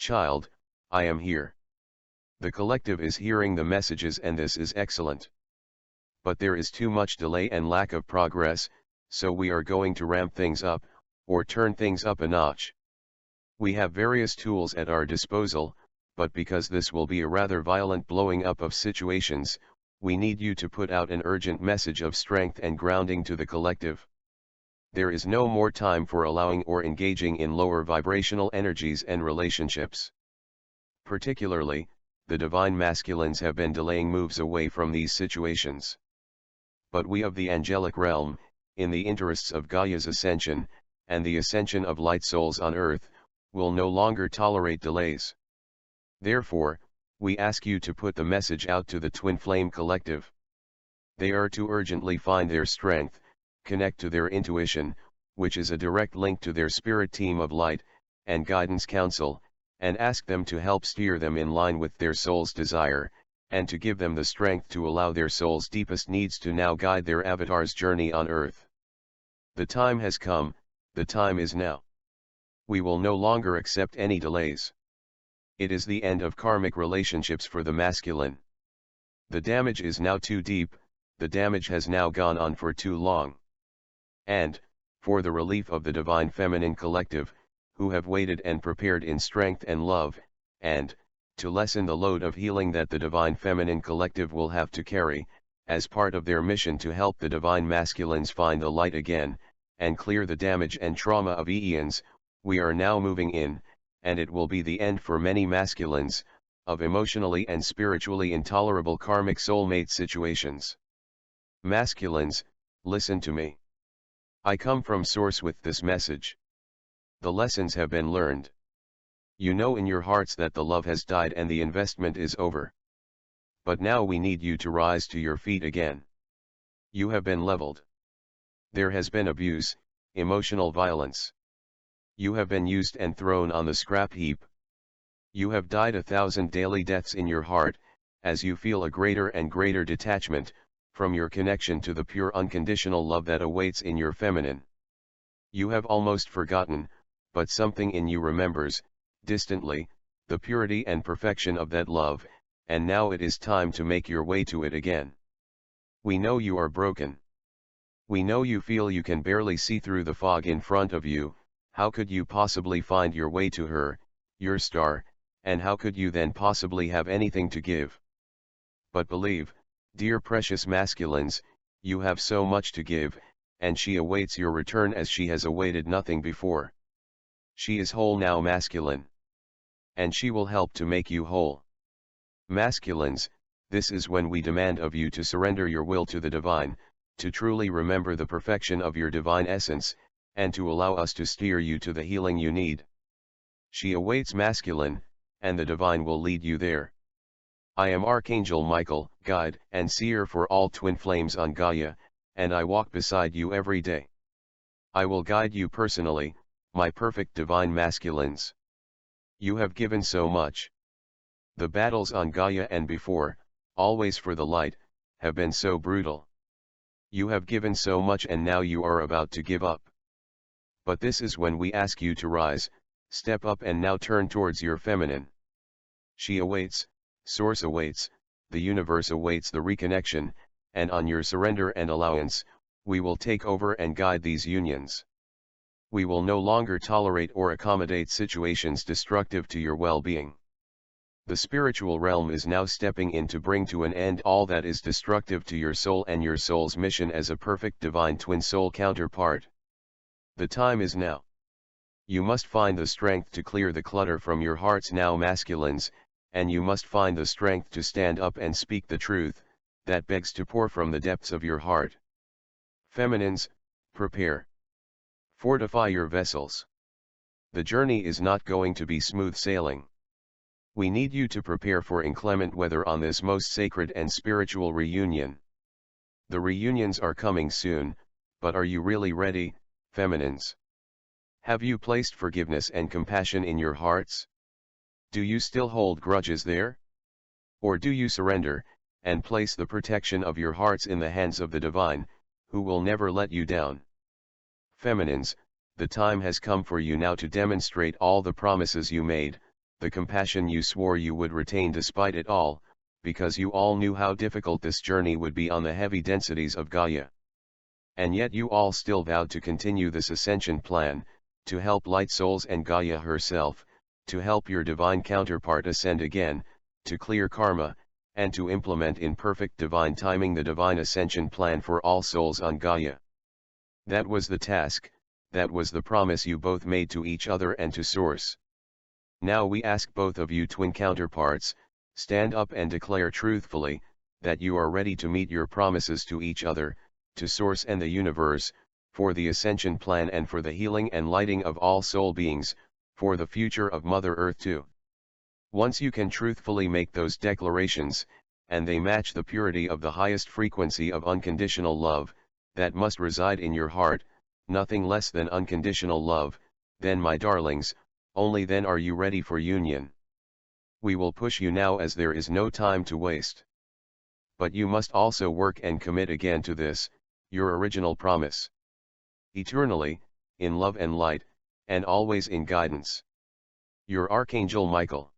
Child, I am here. The collective is hearing the messages and this is excellent. But there is too much delay and lack of progress, so we are going to ramp things up, or turn things up a notch. We have various tools at our disposal, but because this will be a rather violent blowing up of situations, we need you to put out an urgent message of strength and grounding to the collective. There is no more time for allowing or engaging in lower vibrational energies and relationships. Particularly, the divine masculines have been delaying moves away from these situations. But we of the angelic realm, in the interests of Gaia's ascension, and the ascension of light souls on earth, will no longer tolerate delays. Therefore, we ask you to put the message out to the Twin Flame Collective. They are to urgently find their strength, connect to their intuition, which is a direct link to their spirit team of light, and guidance council, and ask them to help steer them in line with their soul's desire, and to give them the strength to allow their soul's deepest needs to now guide their avatar's journey on earth. The time has come, the time is now. We will no longer accept any delays. It is the end of karmic relationships for the masculine. The damage is now too deep, the damage has now gone on for too long. And, for the relief of the divine feminine collective, who have waited and prepared in strength and love, and, to lessen the load of healing that the divine feminine collective will have to carry, as part of their mission to help the divine masculines find the light again, and clear the damage and trauma of eons, we are now moving in, and it will be the end for many masculines, of emotionally and spiritually intolerable karmic soulmate situations. Masculines, listen to me. I come from source with this message. The lessons have been learned. You know in your hearts that the love has died and the investment is over. But now we need you to rise to your feet again. You have been leveled. There has been abuse, emotional violence. You have been used and thrown on the scrap heap. You have died 1,000 daily deaths in your heart, as you feel a greater and greater detachment, from your connection to the pure unconditional love that awaits in your feminine. You have almost forgotten, but something in you remembers, distantly, the purity and perfection of that love, and now it is time to make your way to it again. We know you are broken. We know you feel you can barely see through the fog in front of you. How could you possibly find your way to her, your star, and how could you then possibly have anything to give? But believe, dear precious masculines, you have so much to give, and she awaits your return as she has awaited nothing before. She is whole now, masculine. And she will help to make you whole. Masculines, this is when we demand of you to surrender your will to the divine, to truly remember the perfection of your divine essence, and to allow us to steer you to the healing you need. She awaits, masculine, and the divine will lead you there. I am Archangel Michael, guide and seer for all twin flames on Gaia, and I walk beside you every day. I will guide you personally, my perfect divine masculines. You have given so much. The battles on Gaia and before, always for the light, have been so brutal. You have given so much and now you are about to give up. But this is when we ask you to rise, step up and now turn towards your feminine. She awaits, Source awaits, the universe awaits the reconnection, and on your surrender and allowance, we will take over and guide these unions. We will no longer tolerate or accommodate situations destructive to your well-being. The spiritual realm is now stepping in to bring to an end all that is destructive to your soul and your soul's mission as a perfect divine twin soul counterpart. The time is now. You must find the strength to clear the clutter from your hearts now, masculines, and you must find the strength to stand up and speak the truth, that begs to pour from the depths of your heart. Feminines, prepare. Fortify your vessels. The journey is not going to be smooth sailing. We need you to prepare for inclement weather on this most sacred and spiritual reunion. The reunions are coming soon, but are you really ready, feminines? Have you placed forgiveness and compassion in your hearts? Do you still hold grudges there? Or do you surrender, and place the protection of your hearts in the hands of the divine, who will never let you down? Feminines, the time has come for you now to demonstrate all the promises you made, the compassion you swore you would retain despite it all, because you all knew how difficult this journey would be on the heavy densities of Gaia. And yet you all still vowed to continue this ascension plan, to help light souls and Gaia herself, to help your divine counterpart ascend again, to clear karma, and to implement in perfect divine timing the divine ascension plan for all souls on Gaia. That was the task, that was the promise you both made to each other and to Source. Now we ask both of you twin counterparts, stand up and declare truthfully, that you are ready to meet your promises to each other, to Source and the universe, for the ascension plan and for the healing and lighting of all soul beings, for the future of Mother Earth too. Once you can truthfully make those declarations, and they match the purity of the highest frequency of unconditional love, that must reside in your heart, nothing less than unconditional love, then my darlings, only then are you ready for union. We will push you now as there is no time to waste. But you must also work and commit again to this, your original promise. Eternally, in love and light, and always in guidance. Your Archangel Michael.